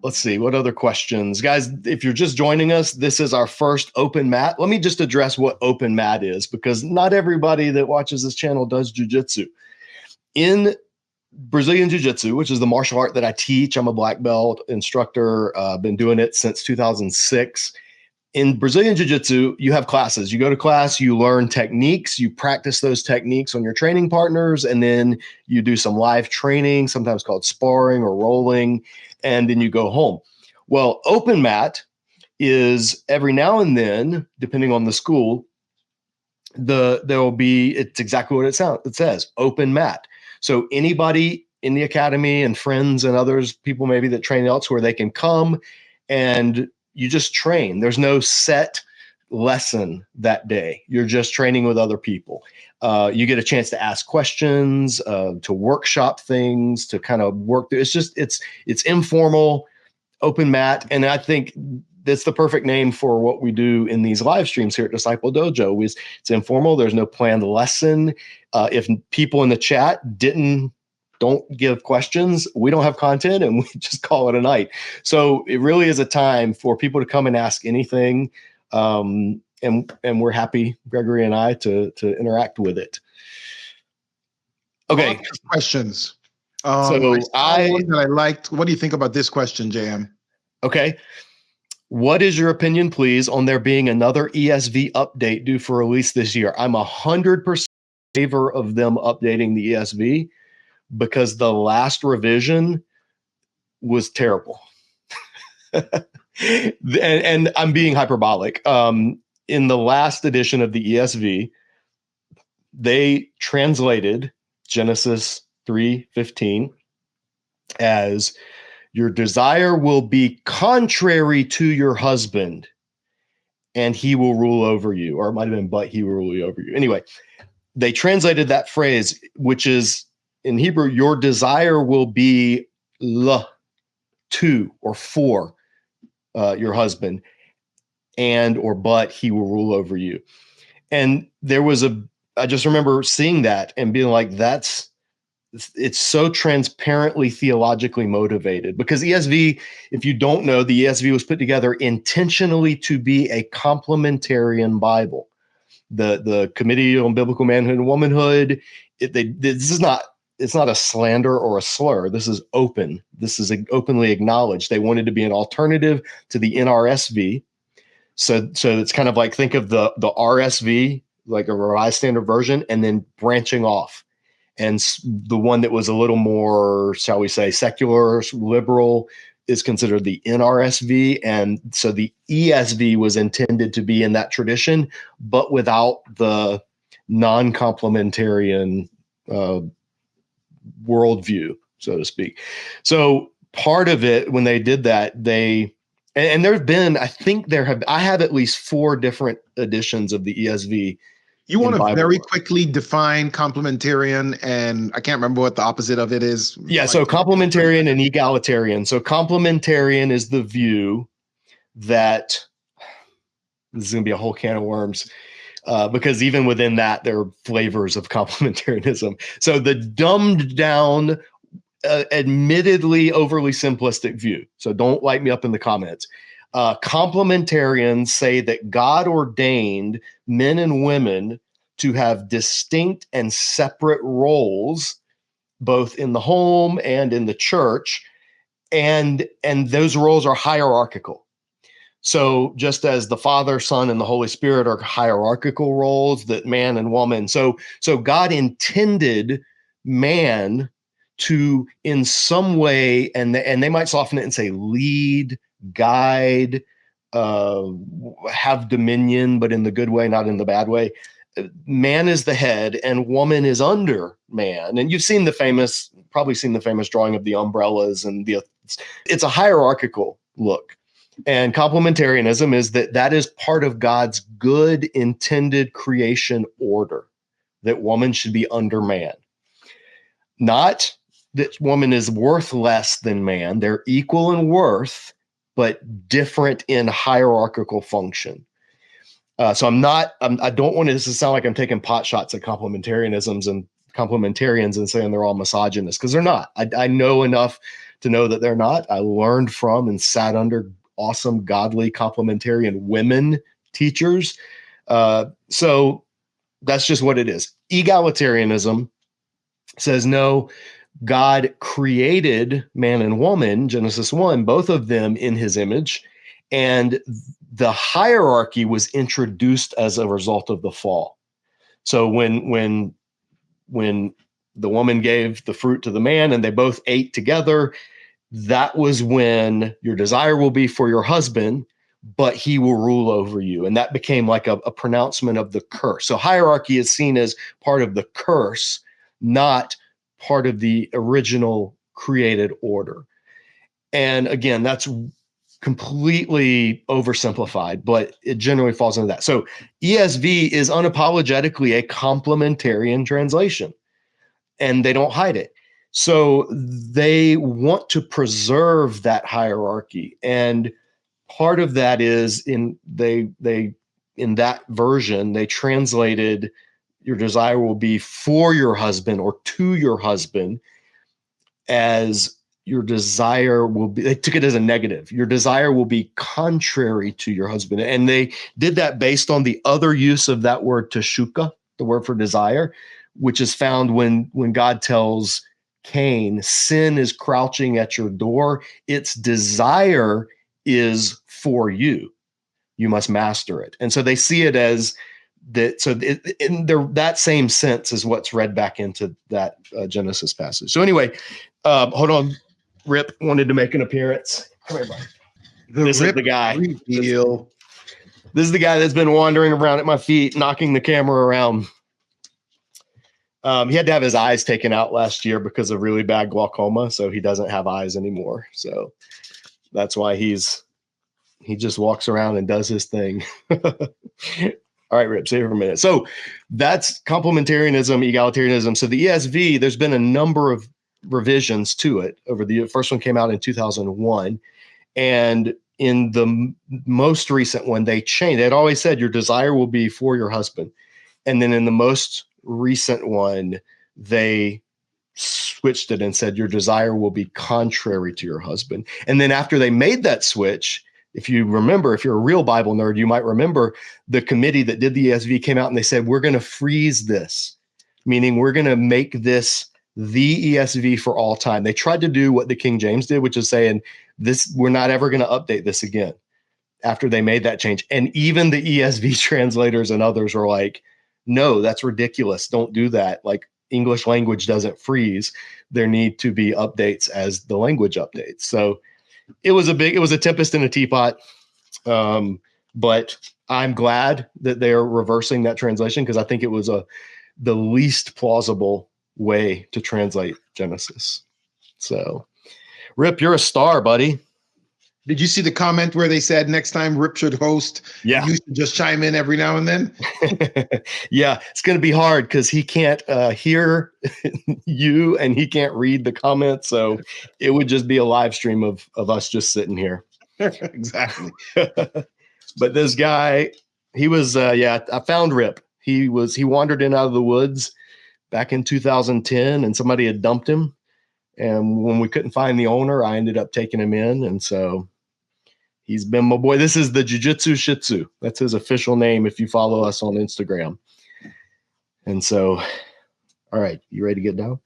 let's see, what other questions? Guys, if you're just joining us, this is our first open mat. Let me just address what open mat is, because not everybody that watches this channel does jiu-jitsu. In Brazilian Jiu-Jitsu, which is the martial art that I teach, I'm a black belt instructor, been doing it since 2006. In Brazilian Jiu-Jitsu, you have classes. You go to class, you learn techniques, you practice those techniques on your training partners, and then you do some live training, sometimes called sparring or rolling, and then you go home. Well, open mat is every now and then, depending on the school, there will be, it's exactly what it says, open mat. So anybody in the academy and friends and others, people maybe that train elsewhere, they can come and you just train. There's no set lesson that day. You're just training with other people. You get a chance to ask questions, to workshop things, to kind of work through. It's informal, open mat. And I think that's the perfect name for what we do in these live streams here at Disciple Dojo. It's informal. There's no planned lesson. If people in the chat don't give questions, we don't have content, and we just call it a night. So it really is a time for people to come and ask anything. And we're happy, Gregory and I, to interact with it. Okay. Questions. So one that I liked. What do you think about this question, JM? Okay. What is your opinion, please, on there being another ESV update due for release this year? I'm 100% in favor of them updating the ESV because the last revision was terrible. and I'm being hyperbolic. In the last edition of the ESV, they translated Genesis 3:15 as your desire will be contrary to your husband and he will rule over you. Or it might've been, but he will rule over you. Anyway, they translated that phrase, which is in Hebrew, your desire will be to or for your husband, and or but he will rule over you. And there was I just remember seeing that and being like, it's so transparently theologically motivated, because ESV, if you don't know, the ESV was put together intentionally to be a complementarian Bible. The Committee on Biblical Manhood and Womanhood, it's not a slander or a slur. This is open. This is openly acknowledged. They wanted to be an alternative to the NRSV. So it's kind of like, think of the RSV, like a Revised Standard Version, and then branching off. And the one that was a little more, shall we say, secular, liberal, is considered the NRSV. And so the ESV was intended to be in that tradition, but without the non-complementarian worldview, so to speak. So part of it, when they did that, and there have been, I have at least 4 different editions of the ESV. You want to very quickly define complementarian, and I can't remember what the opposite of it is. Yeah, so complementarian and egalitarian. So complementarian is the view that, this is going to be a whole can of worms, because even within that, there are flavors of complementarianism. So the dumbed down, admittedly overly simplistic view. So don't light me up in the comments. Complementarians say that God ordained men and women to have distinct and separate roles, both in the home and in the church, and those roles are hierarchical. So just as the Father, Son, and the Holy Spirit are hierarchical roles, that man and woman. So God intended man to, in some way, and they might soften it and say lead, guide, have dominion, but in the good way, not in the bad way. Man is the head and woman is under man. And you've probably seen the famous drawing of the umbrellas, and it's a hierarchical look. And complementarianism is that is part of God's good intended creation order, that woman should be under man. Not that woman is worth less than man. They're equal in worth, but different in hierarchical function. So I don't want this to sound like I'm taking pot shots at complementarianisms and complementarians and saying they're all misogynists, because they're not. I know enough to know that they're not. I learned from and sat under awesome, godly, complementarian women teachers. So that's just what it is. Egalitarianism says, no, God created man and woman, Genesis 1, both of them in his image. And the hierarchy was introduced as a result of the fall. So when the woman gave the fruit to the man and they both ate together, that was when your desire will be for your husband, but he will rule over you. And that became like a pronouncement of the curse. So hierarchy is seen as part of the curse, not part of the original created order. And again, that's completely oversimplified, but it generally falls into that. So ESV is unapologetically a complementarian translation, and they don't hide it. So they want to preserve that hierarchy. And part of that is in that version, they translated your desire will be for your husband or to your husband as your desire will be, they took it as a negative. Your desire will be contrary to your husband. And they did that based on the other use of that word teshuka, the word for desire, which is found when God tells Cain, sin is crouching at your door. Its desire is for you. You must master it. And so they see it as that. So that same sense is what's read back into that Genesis passage. So anyway, hold on. Rip wanted to make an appearance. Come here, buddy. This is the guy. Reveal. This is the guy that's been wandering around at my feet, knocking the camera around. He had to have his eyes taken out last year because of really bad glaucoma, so he doesn't have eyes anymore. So that's why he just walks around and does his thing. All right, Rip, stay here for a minute. So that's complementarianism, egalitarianism. So the ESV, there's been a number of revisions to it over the first one came out in 2001. And in the most recent one, they changed. They'd always said your desire will be for your husband. And then in the most recent one, they switched it and said your desire will be contrary to your husband. And then after they made that switch, if you remember, if you're a real Bible nerd, you might remember the committee that did the ESV came out and they said, we're going to freeze this, meaning we're going to make this the ESV for all time. They tried to do what the King James did, which is saying this, we're not ever going to update this again after they made that change. And even the ESV translators and others were like, no, that's ridiculous. Don't do that. Like English language doesn't freeze. There need to be updates as the language updates. So it was a tempest in a teapot. But I'm glad that they're reversing that translation because I think it was the least plausible way to translate Genesis. So, Rip, you're a star, buddy. Did you see the comment where they said next time Rip should host? Yeah. You should just chime in every now and then. Yeah, it's going to be hard because he can't hear you and he can't read the comments. So it would just be a live stream of us just sitting here. Exactly. But this guy, he was, I found Rip. He wandered in out of the woods back in 2010 and somebody had dumped him. And when we couldn't find the owner, I ended up taking him in. And so he's been my boy. This is the Jiujitsu Shihtzu. That's his official name if you follow us on Instagram. And so, all right, you ready to get down?